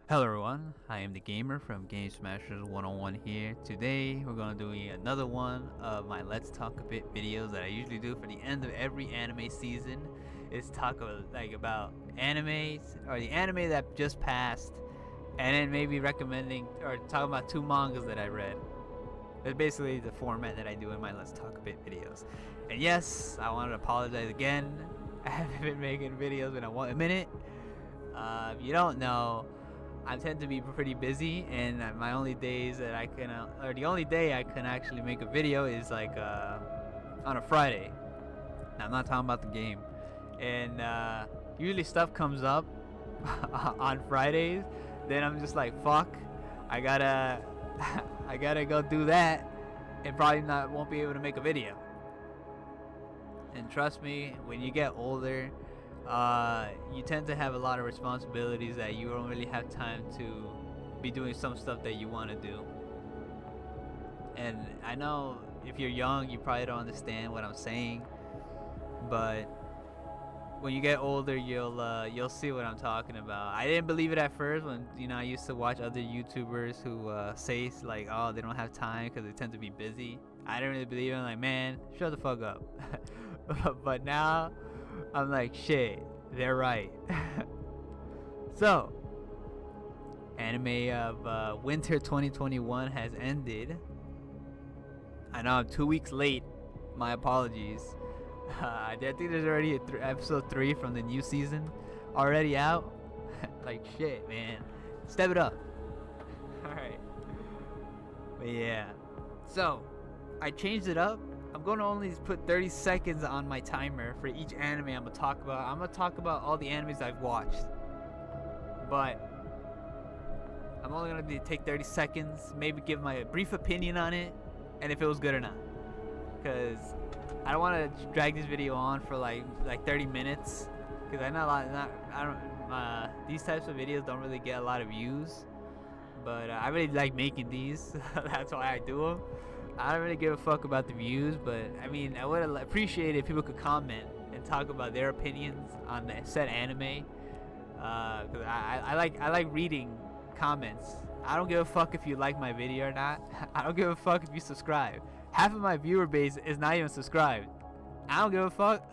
Hello everyone, I am the gamer from Game Smashers 101 here. Today we're gonna do another one of my Let's Talk a Bit videos that I usually do for the end of every anime season. It's talk about animes or the anime that just passed, and then maybe recommending or talking about two mangas that I read. That's basically the format that I do in my Let's Talk a Bit videos. And yes, I wanted to apologize again. I haven't been making videos in a minute. If you don't know, I tend to be pretty busy, and my only days that I can, or the only day I can actually make a video is like on a Friday. Now, I'm not talking about the game. And usually stuff comes up on Fridays. Then I'm just like, fuck, I gotta go do that, and probably won't be able to make a video. And trust me, when you get older, you tend to have a lot of responsibilities that you don't really have time to be doing some stuff that you want to do. And I know if you're young, you probably don't understand what I'm saying, but when you get older, you'll see what I'm talking about. I didn't believe it at first when I used to watch other YouTubers who say like, oh, they don't have time because they tend to be busy. I didn't really believe it. I'm like, man, shut the fuck up. But now I'm like, shit, they're right. So, anime of winter 2021 has ended. I know I'm 2 weeks late. My apologies. I think there's already episode 3 from the new season already out. Like, shit, man. Step it up. Alright. But yeah. So, I changed it up. I'm going to only put 30 seconds on my timer for each anime I'm going to talk about. I'm going to talk about all the animes I've watched. But I'm only going to take 30 seconds, maybe give my brief opinion on it, and if it was good or not. Because I don't want to drag this video on for like 30 minutes. Because I know these types of videos don't really get a lot of views. But I really like making these. That's why I do them. I don't really give a fuck about the views, but I mean, I would appreciate it if people could comment and talk about their opinions on the said anime. Cause I like reading comments. I don't give a fuck if you like my video or not. I don't give a fuck if you subscribe. Half of my viewer base is not even subscribed. I don't give a fuck.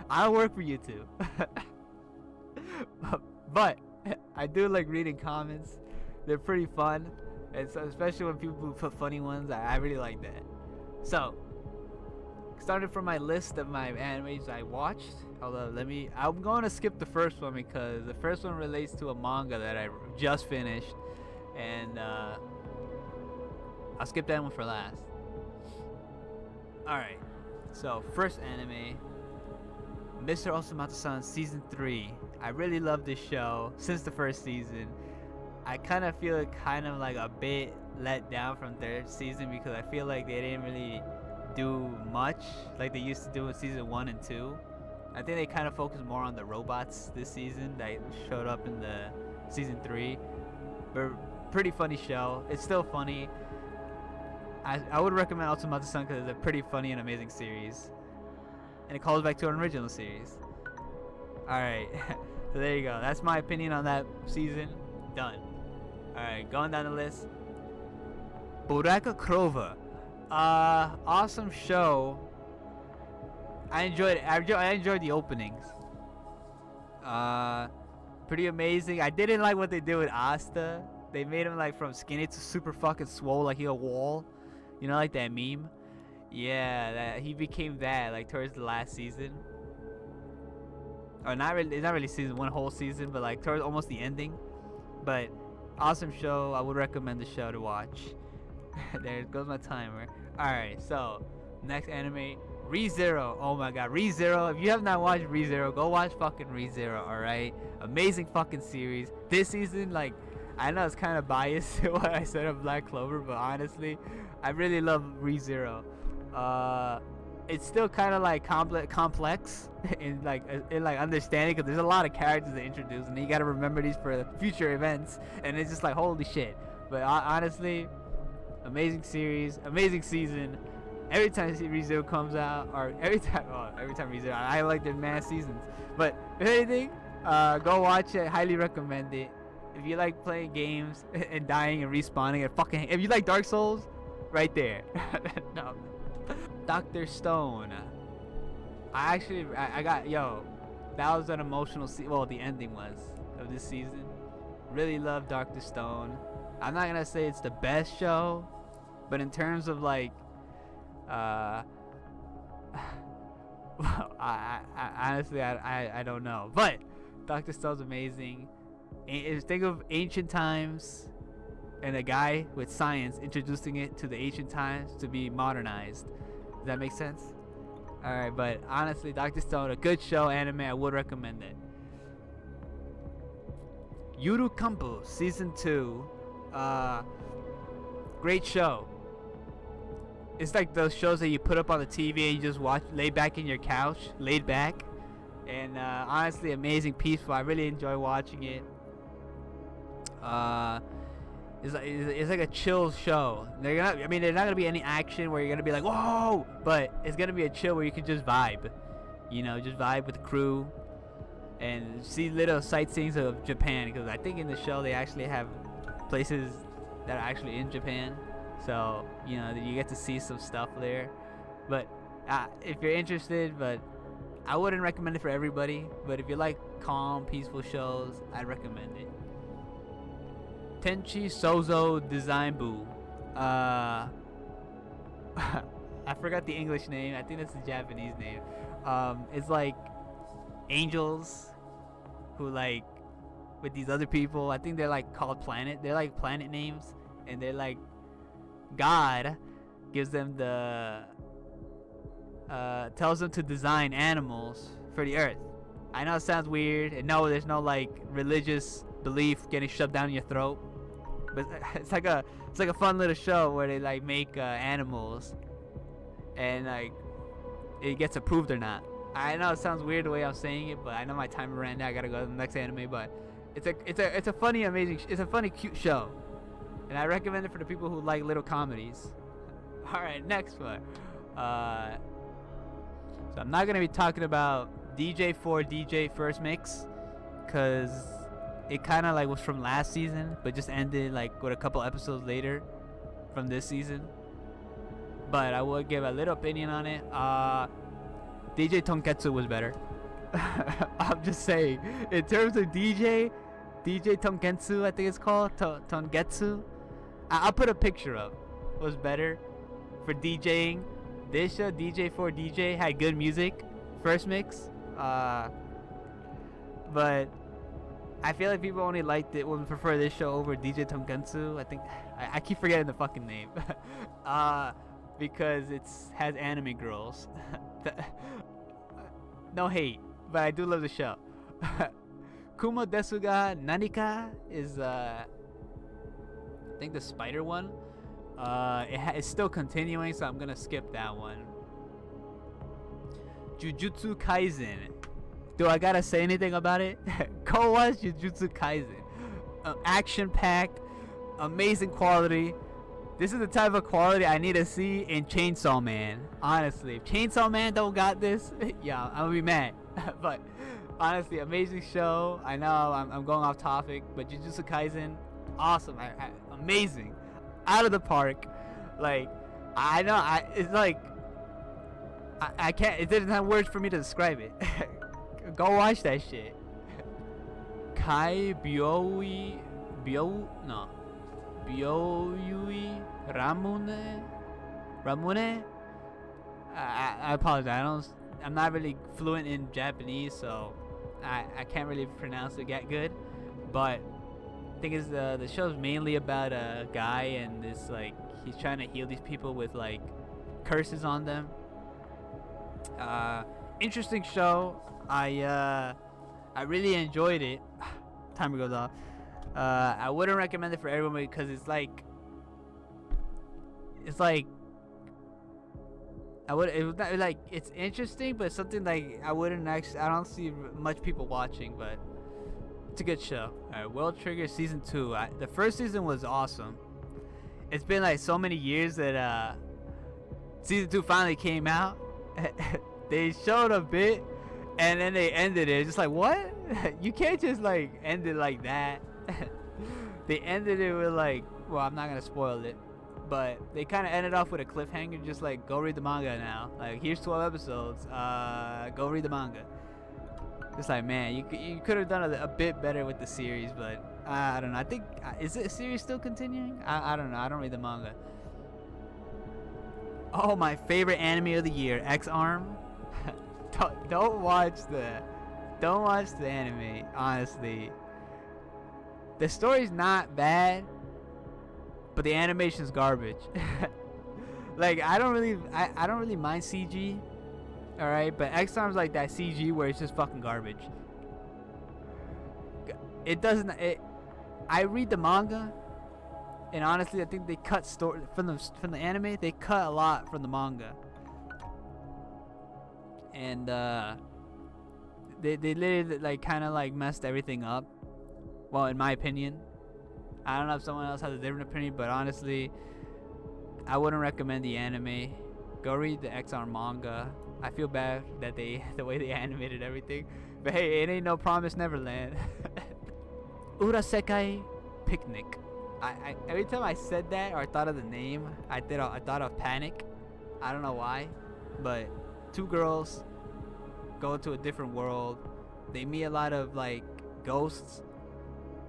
I don't work for YouTube. But I do like reading comments. They're pretty fun. And so, especially when people put funny ones, I really like that. So, starting from my list of my animes I watched. Although, I'm going to skip the first one because the first one relates to a manga that I just finished. And I'll skip that one for last. Alright, so first anime, Mr. Osomatsu-san Season 3. I really love this show since the first season. I kind of feel like a bit let down from third season because I feel like they didn't really do much like they used to do in season 1 and 2. I think they kind of focused more on the robots this season that showed up in the season 3. But pretty funny show. It's still funny. I would recommend Osomatsu-san because it's a pretty funny and amazing series. And it calls back to an original series. Alright, so there you go. That's my opinion on that season. Done. Alright, going down the list. Buraka Clover. Awesome show. I enjoyed it. I enjoyed the openings. Pretty amazing. I didn't like what they did with Asta. They made him like from skinny to super fucking swole, like he a wall. You know, like that meme? Yeah, that he became that like towards the last season. Or not really, it's not really season 1 whole season, but like towards almost the ending. But awesome show. I would recommend the show to watch. There goes my timer. Alright, so next anime, ReZero. Oh my god, ReZero. If you have not watched ReZero, go watch fucking ReZero, alright? Amazing fucking series. This season, like, I know it's kind of biased to what I said of Black Clover, but honestly, I really love ReZero. It's still kind of like complex in like understanding because there's a lot of characters they introduce and you gotta remember these for future events, and it's just like holy shit. But honestly, amazing series, amazing season. Every time ReZero comes out, or every time ReZero, I like their mad seasons. But if anything, go watch it. Highly recommend it. If you like playing games and dying and respawning and fucking, if you like Dark Souls, right there. No. Dr. Stone. I got, that was an emotional well, the ending was of this season. Really love Dr. Stone. I'm not gonna say it's the best show, but in terms of like, well, I honestly I don't know, but Dr. Stone's amazing. Think of ancient times and a guy with science introducing it to the ancient times to be modernized. Does that make sense? Alright, but honestly, Dr. Stone, a good show, anime, I would recommend it. Yuru Campus Season 2. Great show. It's like those shows that you put up on the TV and you just watch, lay back in your couch, laid back. And honestly, amazing, peaceful. I really enjoy watching it. It's like a chill show. There's not gonna be any action where you're gonna be like, whoa, but it's gonna be a chill where you can just vibe, just vibe with the crew and see little sightseeings of Japan, because I think in the show they actually have places that are actually in Japan, so you get to see some stuff there. But if you're interested, but I wouldn't recommend it for everybody, but if you like calm, peaceful shows, I'd recommend it. Tenchi Sozo Design Boo. I forgot the English name. I think that's the Japanese name. It's like angels who like with these other people. I think they're like called planet. They're like planet names, and they're like God gives them the tells them to design animals for the earth. I know it sounds weird, and no, there's no like religious belief getting shoved down your throat, but it's like a fun little show where they like make animals, and like it gets approved or not. I know it sounds weird the way I'm saying it, but I know my timer ran out. I gotta go to the next anime, but it's a funny, amazing, it's a funny, cute show, and I recommend it for the people who like little comedies. All right, next one. So I'm not gonna be talking about DJ First Mix, cause it kind of like was from last season, but just ended like with a couple episodes later from this season. But I will give a little opinion on it. DJ Tonkatsu was better. I'm just saying, in terms of DJ Tonkatsu, I think it's called Tonkatsu. I'll put a picture up. Was better for DJing. This show, DJ had good music. First Mix. But I feel like people only liked it, would prefer this show over DJ Tonkatsu. I think I keep forgetting the fucking name. Because it has anime girls. No hate, but I do love the show. Kumo desu ga nanika is I think the spider one. It's still continuing, so I'm gonna skip that one. Jujutsu Kaisen. Do I gotta say anything about it? Go watch Jujutsu Kaisen. Action-packed, amazing quality. This is the type of quality I need to see in Chainsaw Man. Honestly, if Chainsaw Man don't got this, yeah, I'm gonna be mad. But honestly, amazing show. I know I'm going off topic, but Jujutsu Kaisen, awesome, amazing, out of the park. Like, I know, it's like I can't. It didn't have words for me to describe it. Go watch that shit. Byoui, Ramune. I apologize. I'm not really fluent in Japanese, so I can't really pronounce it that good. But I think it's the show's mainly about a guy and this like he's trying to heal these people with like curses on them. Interesting show. I really enjoyed it. Timer goes off. I wouldn't recommend it for everyone because it's like it's interesting, but something like I don't see much people watching, but it's a good show. Alright, World Trigger Season 2. The first season was awesome. It's been like so many years that Season 2 finally came out. They showed a bit and then they ended it. Just like, what? You can't just like end it like that. They ended it with like, well, I'm not gonna spoil it, but they kind of ended off with a cliffhanger, just like, go read the manga now. Like, here's 12 episodes. Go read the manga. It's like, man, you could have done a bit better with the series, but I don't know. I think is the series still continuing? I don't know. I don't read the manga. Oh, my favorite anime of the year, X-Arm. don't watch the anime. Honestly, the story's not bad, but the animation's garbage. Like, I don't really mind CG. All right, but X-Arm's like that CG where it's just fucking garbage. It doesn't. I read the manga, and honestly, I think they cut story from the anime. They cut a lot from the manga, and they literally like kind of like messed everything up. Well, in my opinion, I don't know if someone else has a different opinion, but honestly, I wouldn't recommend the anime. Go read the X-Arm manga. I feel bad that the way they animated everything, but hey, it ain't no Promised Neverland. Urasekai Picnic. I every time I said that or thought of the name, I thought of Panic. I don't know why, but two girls go to a different world. They meet a lot of like ghosts,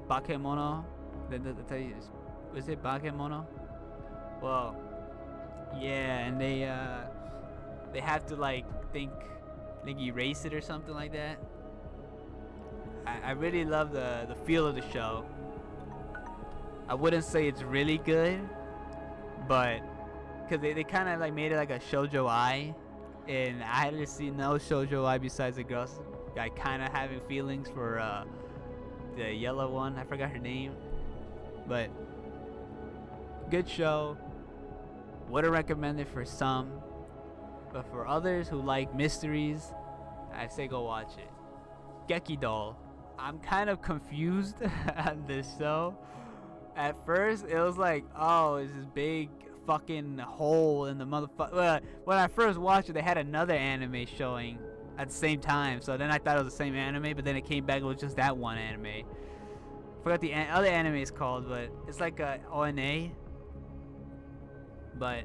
bakemono. Was it bakemono? Well, yeah, and they have to like think erase it or something like that. I really love the feel of the show. I wouldn't say it's really good, but because they kind of like made it like a shoujo ai, and I hadn't seen no shoujo ai besides the girls like kind of having feelings for the yellow one. I forgot her name, but good show. Wouldn't recommend it for some, but for others who like mysteries, I say go watch it. Gekidol. I'm kind of confused on this show. At first, it was like, oh, it's this big fucking hole in the motherfucker. Well, when I first watched it, they had another anime showing at the same time, so then I thought it was the same anime, but then it came back, it was just that one anime. I forgot the other anime is called, but it's like a ONA. But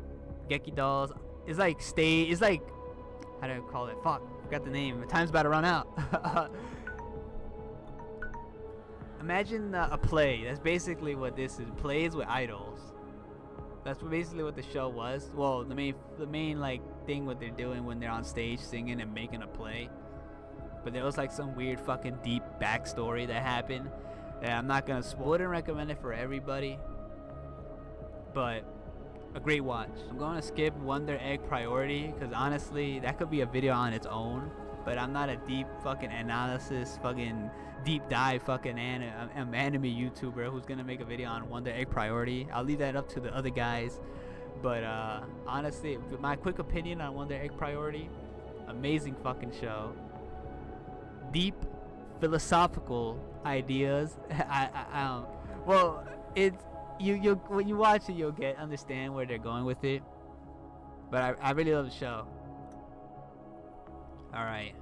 Gekidolls, it's like it's like, how do I call it? Fuck, forgot the name. The time's about to run out. Imagine a play. That's basically what this is. Plays with idols. That's basically what the show was. Well, the main like thing what they're doing when they're on stage singing and making a play. But there was like some weird fucking deep backstory that happened that I'm not gonna spoil. Wouldn't recommend it for everybody, but a great watch. I'm gonna skip Wonder Egg Priority because honestly that could be a video on its own, but I'm not a deep fucking analysis fucking deep dive fucking anime YouTuber who's gonna make a video on Wonder Egg Priority. I'll leave that up to the other guys, but honestly, my quick opinion on Wonder Egg Priority, amazing fucking show. Deep philosophical ideas. Well, it's you when you watch it, you'll understand where they're going with it. But I really love the show. All right,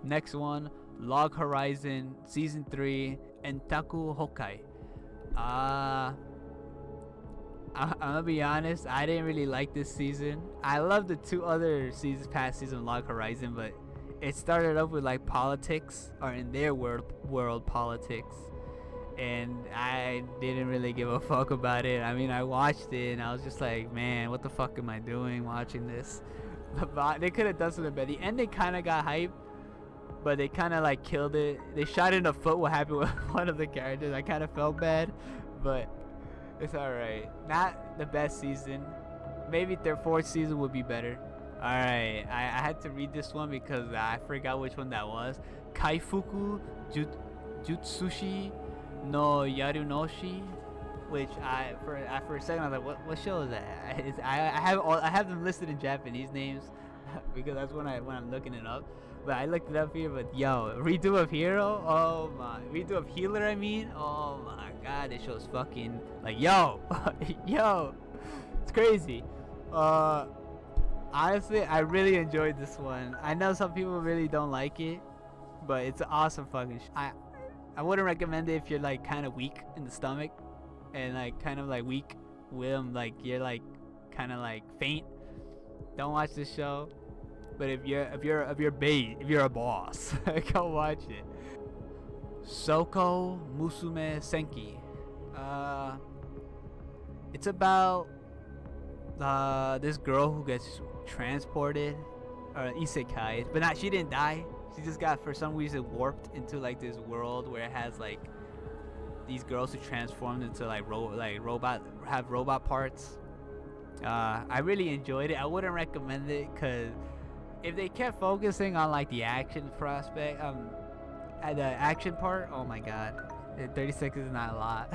next one, Log Horizon Season 3 Entaku Hokai. I'm gonna be honest, I didn't really like this season. I love the two other past season of Log Horizon, but it started up with like politics, or in their world politics, and I didn't really give a fuck about it. I mean, I watched it and I was just like, man, what the fuck am I doing watching this? But they could have done something better. The ending kind of got hype, but they kind of like killed it. They shot in the foot what happened with one of the characters. I kind of felt bad, but it's alright. Not the best season. Maybe their fourth season would be better. Alright, I had to read this one because I forgot which one that was. Kaifuku Jutsushi no Yarunoshi, which for a second I was like, what show is that? I have them listed in Japanese names because that's when I'm looking it up. But I looked it up here. But yo, redo of Hero, oh my, redo of Healer. I mean, oh my god, this show's fucking like yo, yo, it's crazy. Honestly, I really enjoyed this one. I know some people really don't like it, but it's an awesome fucking I wouldn't recommend it if you're like kind of weak in the stomach and like kind of like weak with like you're like kind of like faint. Don't watch this show. But if you're a boss, go watch it. Soko Musume Senki. It's about this girl who gets transported or isekai, but she didn't die. She just got for some reason warped into like this world where it has like these girls who transformed into like robot parts. I really enjoyed it. I wouldn't recommend it because if they kept focusing on like the action prospect, at the action part, oh my god, 30 seconds is not a lot.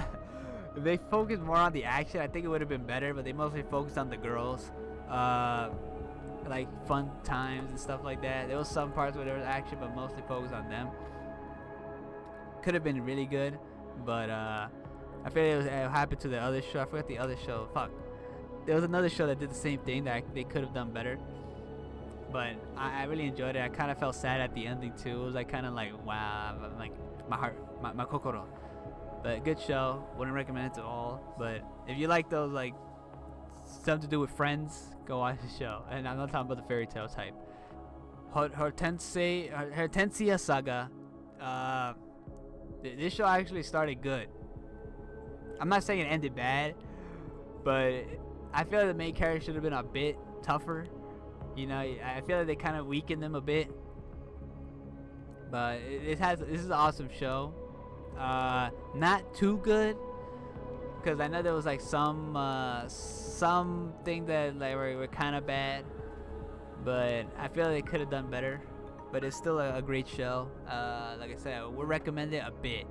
If they focused more on the action, I think it would have been better. But they mostly focused on the girls, like fun times and stuff like that. There was some parts where there was action, but mostly focused on them. Could have been really good, but I feel it happened to the other show. I forgot the other show. Fuck. There was another show that did the same thing that they could have done better. But I really enjoyed it. I kind of felt sad at the ending too. It was like kind of like wow, like my heart, my kokoro. But good show. Wouldn't recommend it to all. But if you like those like something to do with friends, go watch the show. And I'm not talking about the fairy tale type. Hortensia Saga. This show actually started good. I'm not saying it ended bad, but I feel like the main character should have been a bit tougher. You know, I feel like they kind of weakened them a bit. But this is an awesome show. Not too good, because I know there was like some thing that like were kind of bad, but I feel like they could have done better. But it's still a great show. Like I said, we'll recommend it a bit.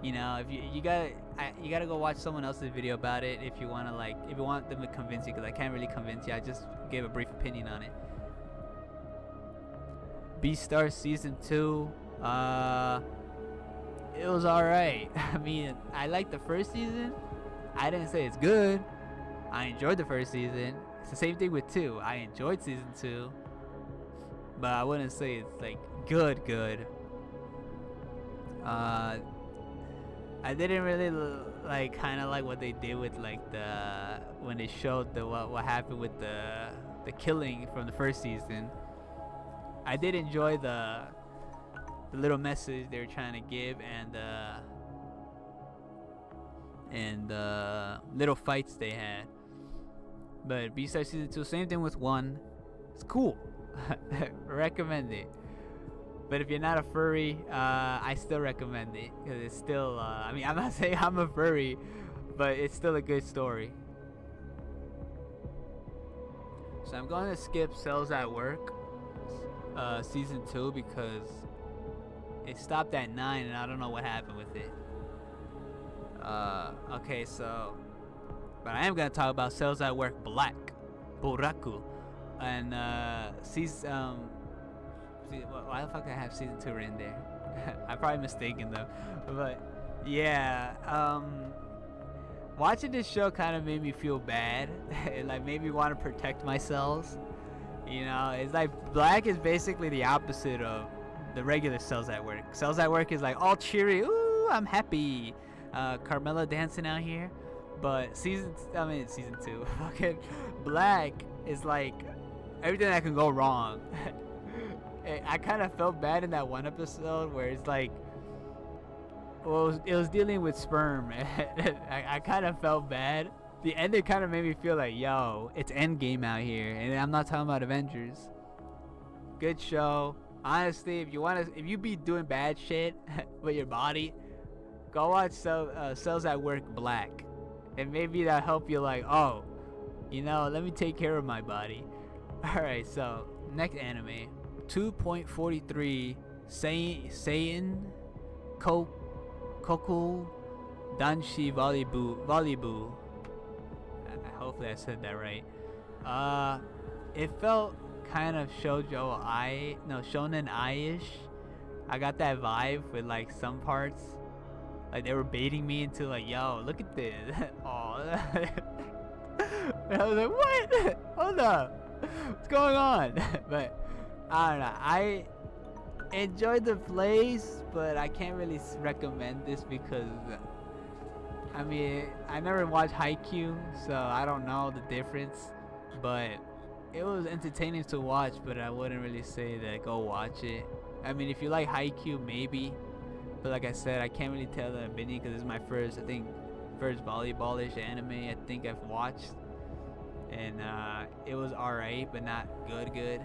You know, if you gotta go watch someone else's video about it if you want them to convince you, because I can't really convince you. I just gave a brief opinion on it. Beastars Season 2. It was alright. I mean, I liked the first season. I didn't say it's good. I enjoyed the first season. It's the same thing with 2. I enjoyed Season 2. But I wouldn't say it's like good. I didn't really like kind of like what they did with like when they showed what happened with the killing from the first season. I did enjoy the little message they were trying to give and little fights they had. But Beastars Season 2, same thing with 1. It's cool. Recommend it. But if you're not a furry, I still recommend it, because it's still I mean, I'm not saying I'm a furry, but it's still a good story. So I'm going to skip Cells at Work Season 2 because it stopped at 9 and I don't know what happened with it. Okay, so but I am going to talk about Cells at Work Black, Boraku, and why the fuck I have Season 2 written there? I'm probably mistaken though. But yeah, watching this show kind of made me feel bad. It like made me want to protect myself. You know, it's like Black is basically the opposite of the regular Cells at Work. Cells at Work is like all cheery. Ooh, I'm happy. Carmela dancing out here. But Season 2, fucking Black is like everything that can go wrong. I kind of felt bad in that one episode where it's like, well, it was dealing with sperm. I kind of felt bad. The ending kind of made me feel like, yo, it's Endgame out here, and I'm not talking about Avengers. Good show. Honestly, if you be doing bad shit with your body, go watch Cells at Work Black, and maybe that'll help you. Like, oh, you know, let me take care of my body. All right, so next anime. 2.43 Seiin Koku Danshi Volleyball. Hopefully I said that right. It felt kind of shonen ai-ish. I got that vibe with like some parts. Like they were baiting me into like, yo, look at this. Oh. And I was like, what? Hold up. What's going on? But I don't know. enjoyed the plays, but I can't really recommend this because I mean I never watched Haikyuu, so I don't know the difference. But it was entertaining to watch, but I wouldn't really say that go watch it. I mean, if you like Haikyuu, maybe. But like I said, I can't really tell the opinion because it's my first volleyballish anime I think I've watched. And it was alright, but not good.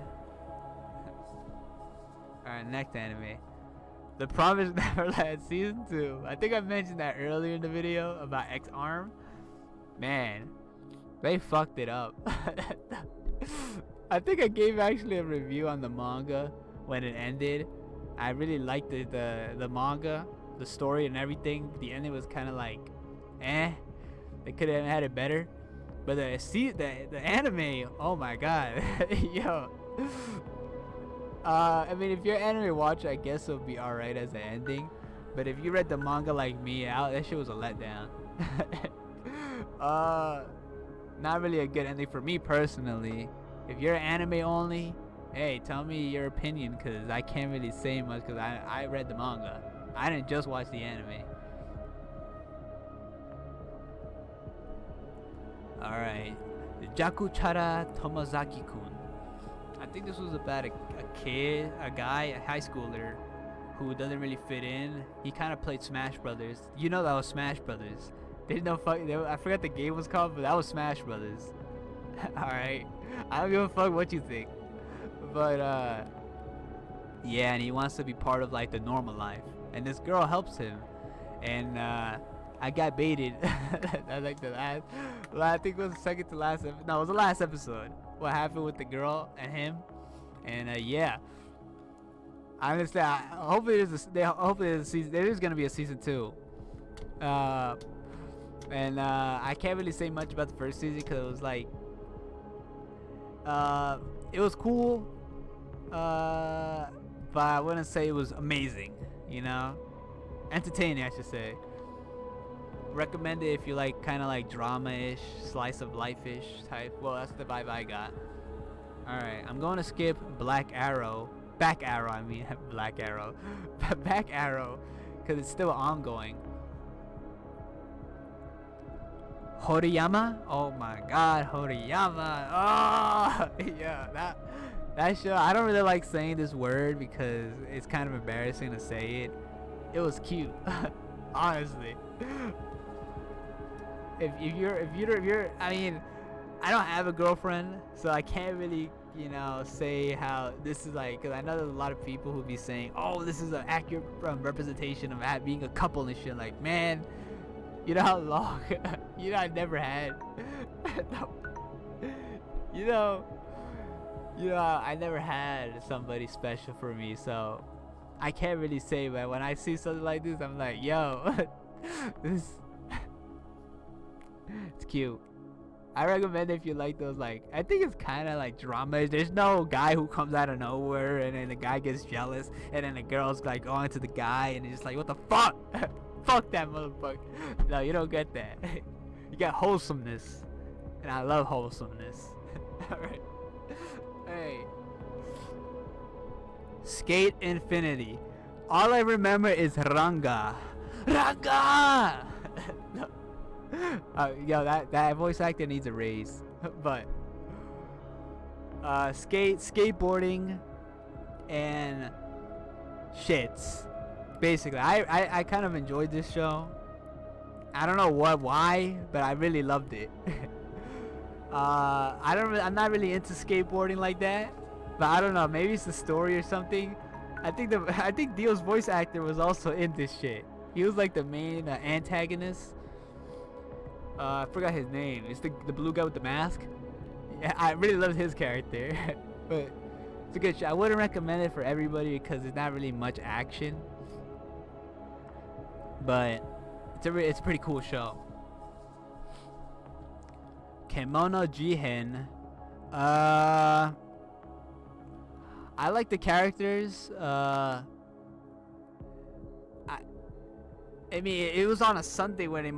Alright, next anime. The Promised Neverland Season 2. I think I mentioned that earlier in the video about X-Arm. Man, they fucked it up. I think I gave actually a review on the manga when it ended. I really liked the manga, the story and everything. The ending was kind of like, eh. They could have had it better. But the anime, oh my god, yo. I mean, if you're an anime watcher, I guess it'll be alright as an ending. But if you read the manga like me, that shit was a letdown. Not really a good ending for me personally. If you're anime only, hey, tell me your opinion, because I can't really say much because I read the manga. I didn't just watch the anime. Alright, Jakuchara Tomazaki-kun. I think this was about a guy, a high schooler who doesn't really fit in. He kind of played Smash Brothers. You know that was Smash Brothers. There's no fuck. I forgot the game was called, but that was Smash Brothers. Alright, I don't give a fuck what you think. But yeah, and he wants to be part of like the normal life. And this girl helps him. And I got baited. That's like the last. I think it was the second to last. No, it was the last episode. What happened with the girl and him? And yeah, honestly, hopefully there's a season. There is gonna be a season 2. And I can't really say much about the first season because it was like, it was cool, but I wouldn't say it was amazing. You know, entertaining, I should say. Recommend it if you like kind of like drama-ish, slice of life-ish type. Well, that's the vibe I got. Alright, I'm going to skip Back Arrow, I mean Black Arrow. Back Arrow, because it's still ongoing. Horiyama? Oh my god, Horiyama. Oh yeah, that show, I don't really like saying this word because it's kind of embarrassing to say it. It was cute. Honestly. If you're I mean, I don't have a girlfriend, so I can't really, you know, say how this is like, because I know there's a lot of people who be saying, oh, this is an accurate representation of being a couple and shit. Like, man, you know how long, you know, I never had, no. you know, I never had somebody special for me, so I can't really say, but when I see something like this, I'm like, yo, this, it's cute. I recommend if you like those, like, I think it's kind of like drama. There's no guy who comes out of nowhere and then the guy gets jealous and then the girl's like going to the guy and it's just like, what the fuck? Fuck that motherfucker. No, you don't get that. You got wholesomeness, and I love wholesomeness. Alright. Hey. Skate Infinity. All I remember is Ranga. Ranga! No. Yo, that voice actor needs a raise. But skateboarding and shits. Basically, I kind of enjoyed this show. I don't know why, but I really loved it. I'm not really into skateboarding like that, but I don't know, maybe it's the story or something. I think Dio's voice actor was also in this shit. He was like the main antagonist. I forgot his name. It's the blue guy with the mask. Yeah, I really loved his character. But it's a good show. I wouldn't recommend it for everybody because it's not really much action. But it's a pretty cool show. Kemono Jihen. I like the characters. I mean, it was on a Sunday when I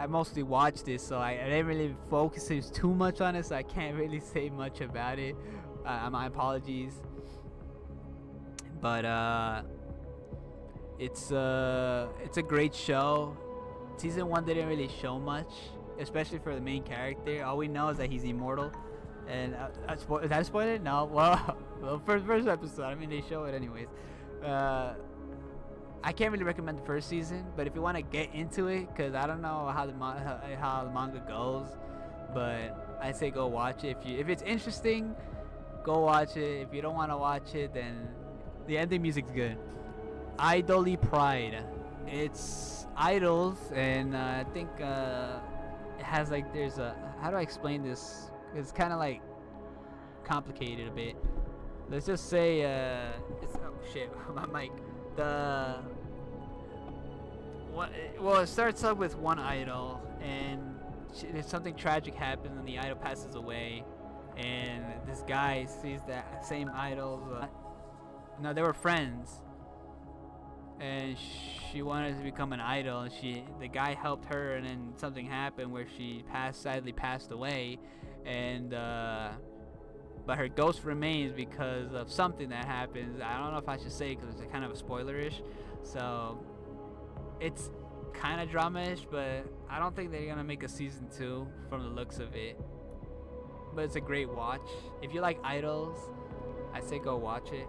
mostly watched it, so I didn't really focus too much on it, so I can't really say much about it. My apologies. But it's a great show. Season 1 didn't really show much, especially for the main character. All we know is that he's immortal. And is that a spoiler? No. Well, first episode. I mean, they show it anyways. I can't really recommend the first season, but if you want to get into it, because I don't know how the manga goes, but I say go watch it. If it's interesting, go watch it. If you don't want to watch it, then the ending music's good. Idoly Pride. It's idols, and I think it has like there's a, how do I explain this? It's kind of like complicated a bit. Let's just say it's, oh shit, my mic. Well, it starts up with one idol, and something tragic happens, and the idol passes away, and this guy sees that same idol. No, they were friends, and she wanted to become an idol, and the guy helped her, and then something happened where she sadly passed away, and but her ghost remains because of something that happens. I don't know if I should say because it's kind of a spoilerish, so it's kind of drama-ish, but I don't think they're gonna make a season 2 from the looks of it. But it's a great watch. If you like idols, I say go watch it.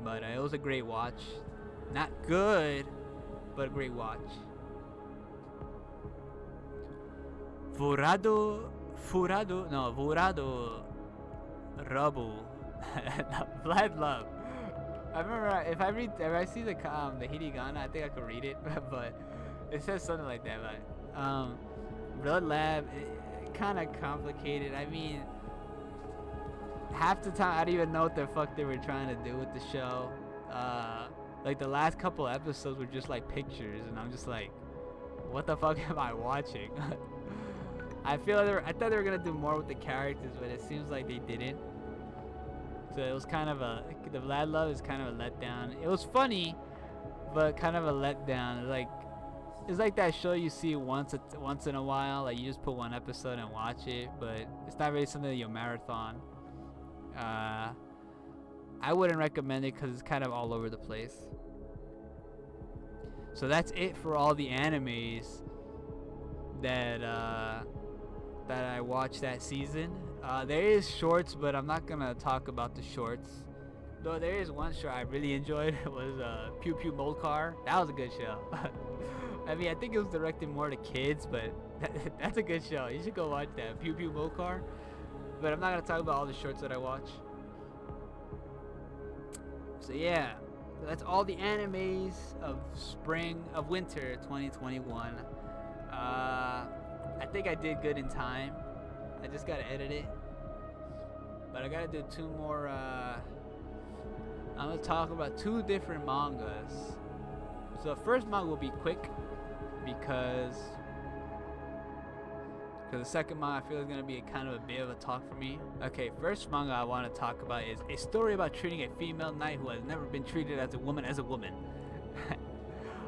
But it was a great watch. Not good, but a great watch. Vurado Rabu. Vlad Love. I remember if I see the hiragana, I think I could read it, but it says something like that. But Blood Lab, kind of complicated. I mean, half the time I don't even know what the fuck they were trying to do with the show. Like the last couple episodes were just like pictures, and I'm just like, what the fuck am I watching? I thought they were gonna do more with the characters, but it seems like they didn't. So it was kind of the Vlad Love is kind of a letdown. It was funny, but kind of a letdown. It's like that show you see once in a while. Like you just put one episode and watch it, but it's not really something that you marathon. I wouldn't recommend it because it's kind of all over the place. So that's it for all the animes that I watched that season. There is shorts, but I'm not gonna talk about the shorts. Though there is one show I really enjoyed. It was Pew Pew Mold Car. That was a good show. I mean, I think it was directed more to kids, but that's a good show. You should go watch that, Pew Pew Mold Car. But I'm not gonna talk about all the shorts that I watch. So yeah, that's all the animes of winter 2021. I think I did good in time. I just gotta edit it, but I gotta do 2 more. I'm gonna talk about 2 different mangas. So the first manga will be quick because the second manga I feel is gonna be kind of a bit of a talk for me. Okay, first manga I want to talk about is a story about treating a female knight who has never been treated as a woman as a woman.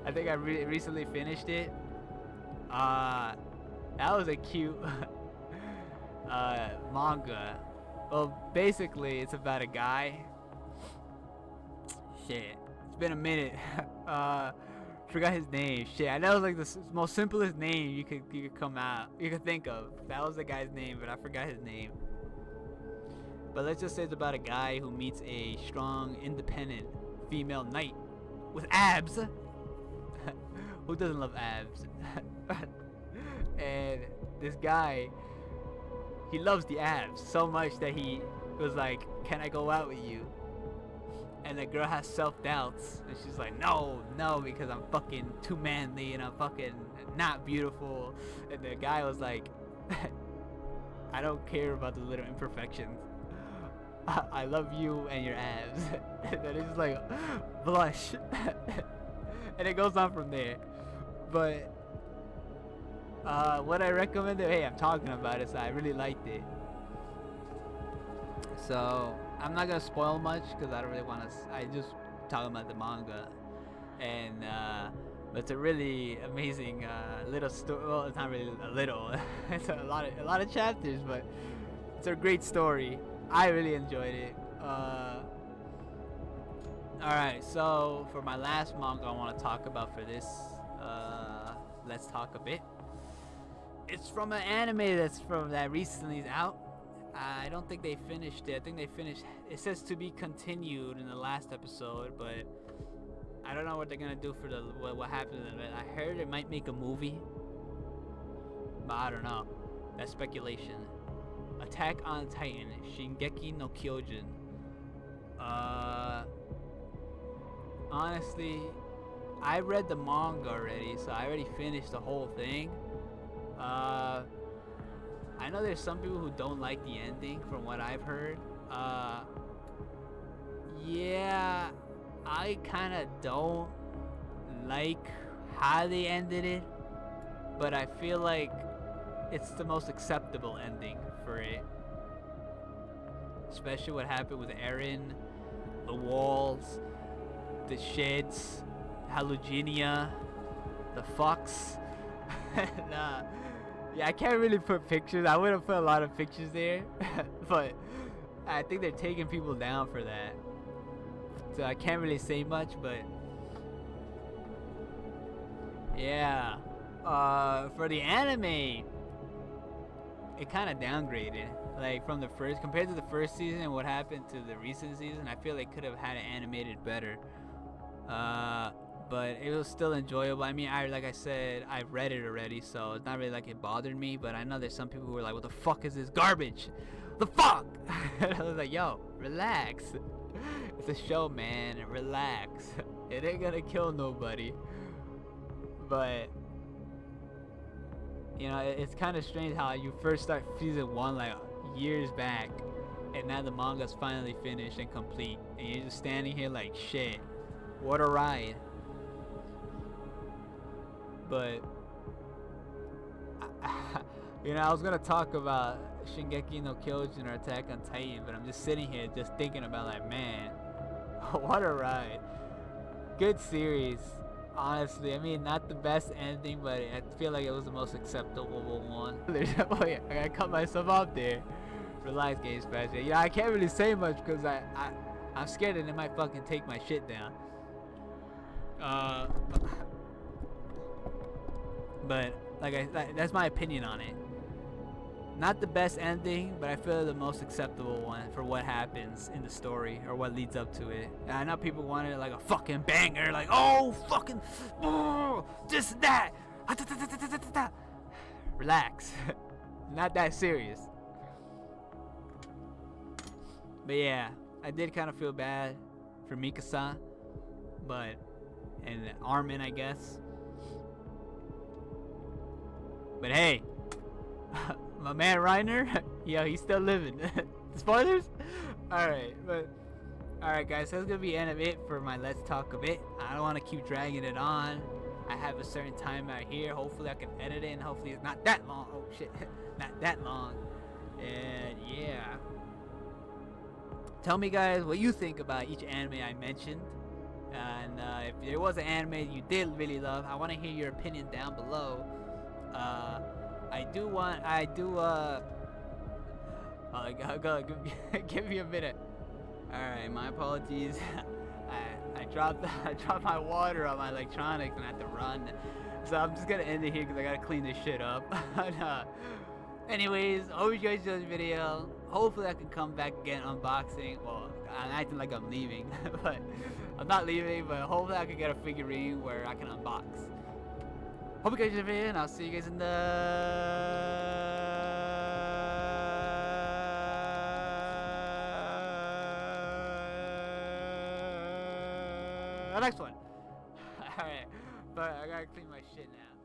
I think I recently finished it. That was a cute manga. Well, basically, it's about a guy. Shit, it's been a minute. Forgot his name. Shit, I know it was like the most simplest name you could think of. That was the guy's name, but I forgot his name. But let's just say it's about a guy who meets a strong, independent female knight with abs. Who doesn't love abs? And this guy, he loves the abs so much that he was like, can I go out with you? And the girl has self-doubts, and she's like, no, because I'm fucking too manly and I'm fucking not beautiful. And the guy was like, I don't care about the little imperfections. I love you and your abs. And then it's just like, blush. And it goes on from there. But what I recommended, hey, I'm talking about it, so I really liked it. So I'm not gonna spoil much because I don't really want to. I just talking about the manga, and it's a really amazing little story. Well, it's not really a little. It's a lot of chapters, but it's a great story. I really enjoyed it. Alright, so for my last manga I want to talk about for this, let's talk a bit. It's from an anime that recently is out. I don't think they finished it. I think they finished. It says to be continued in the last episode, but I don't know what they're gonna do for what happened in it. I heard it might make a movie, but I don't know. That's speculation. Attack on Titan, Shingeki no Kyojin. Honestly, I read the manga already, so I already finished the whole thing. I know there's some people who don't like the ending from what I've heard. Yeah, I kind of don't like how they ended it, but I feel like it's the most acceptable ending for it. Especially what happened with Eren, the walls, the sheds, hallucinia, the fox. Yeah, I can't really put pictures. I would have put a lot of pictures there, but I think they're taking people down for that. So I can't really say much, but yeah. For the anime, it kind of downgraded. Like from the first, compared to the first season and what happened to the recent season, I feel they could have had it animated better. But it was still enjoyable. I mean, like I said, I've read it already, so it's not really like it bothered me. But I know there's some people who are like, "What the fuck is this garbage? The fuck?" I was like, "Yo, relax. It's a show, man. Relax. It ain't gonna kill nobody." But you know, it's kind of strange how you first start season 1 like years back, and now the manga's finally finished and complete, and you're just standing here like, shit, what a ride. But you know, I was gonna talk about Shingeki no Kyojin or Attack on Titan, but I'm just sitting here just thinking about like, man, what a ride. Good series, honestly. I mean, not the best ending, but I feel like it was the most acceptable one. Oh yeah, I gotta cut myself off there. Relax, Game Special. Yeah, I can't really say much because I'm scared that it might fucking take my shit down. But that's my opinion on it. Not the best ending, but I feel the most acceptable one for what happens in the story or what leads up to it. And I know people wanted like a fucking banger, like, oh fucking, oh, this and that. Relax. Not that serious. But yeah, I did kind of feel bad for Mikasa, and Armin, I guess. But hey, my man Reiner, yo, he's still living. Spoilers? Alright, guys, that's gonna be the end of it for my Let's Talk a Bit. I don't want to keep dragging it on. I have a certain time out here. Hopefully I can edit it, and hopefully it's not that long. Oh shit, not that long. And yeah, tell me guys what you think about each anime I mentioned. And if there was an anime you did really love, I want to hear your opinion down below. Give me a minute. Alright, my apologies. I dropped my water on my electronics and I had to run. So I'm just gonna end it here because I gotta clean this shit up. Anyways, hope you guys enjoyed the video. Hopefully I can come back again unboxing. Well, I'm acting like I'm leaving, but I'm not leaving, but hopefully I can get a figurine where I can unbox. Hope you guys enjoyed the video, and I'll see you guys in the next one. Alright, but I gotta clean my shit now.